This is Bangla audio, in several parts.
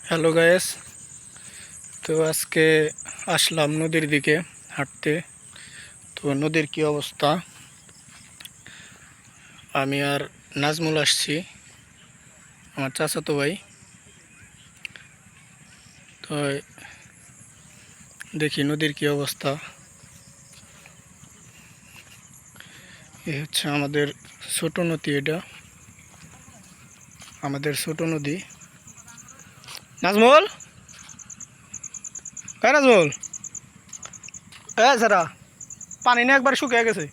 হ্যালো গায়েস, তো আজকে আসলাম নদীর দিকে হাঁটতে। তো নদীর কি অবস্থা, আমি আর নাজমুল আসছি, আমার চাচাতো ভাই। তো দেখি নদীর কি অবস্থা। এই হচ্ছে আমাদের ছোট নদী, এটা আমাদের ছোট নদী। নাজমুল, নাজমুল, সারা পানি না একবার শুকিয়ে গেছে।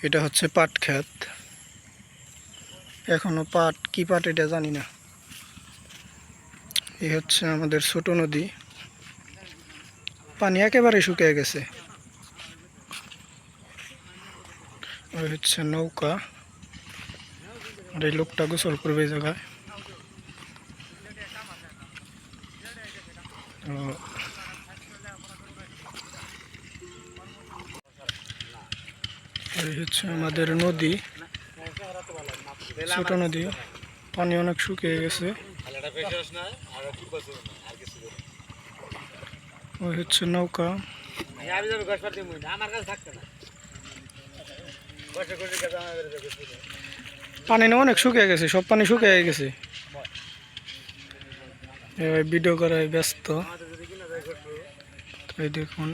এটা হচ্ছে পাট ক্ষেত, এখনো পাট কি পাট এটা জানি না। এই হচ্ছে আমাদের ছোট নদী, পানি একেবারে শুকিয়ে গেছে। ওই হচ্ছে নৌকা, আর এই লোকটা গোসল করবে এই জায়গায়। এই হচ্ছে আমাদের নদী, ছোট নদী, পানি অনেক শুকিয়ে গেছে। ওই হচ্ছে নৌকা। পানি না অনেক শুকিয়ে গেছে, সব পানি শুকিয়ে গেছে। ভিডিও করায় ব্যস্ত, এই দেখুন।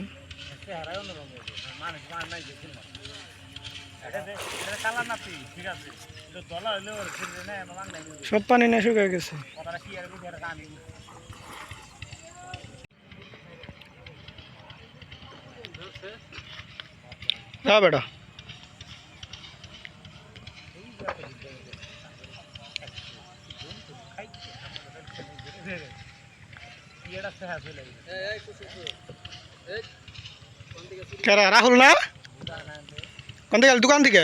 সব পানি না শুকিয়ে গেছে। যা বেটা, রাহুল না কোন থেকে দোকান থেকে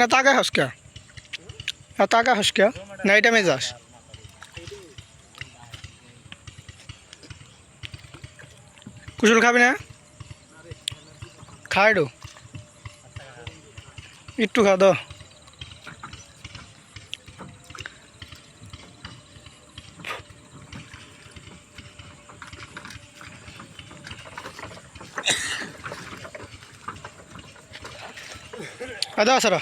না টাকা হসকা, টাকা হসকা না এটা মে যাস। কুশল খাবি না? খাই ডো একটু খা দো। আদা সারা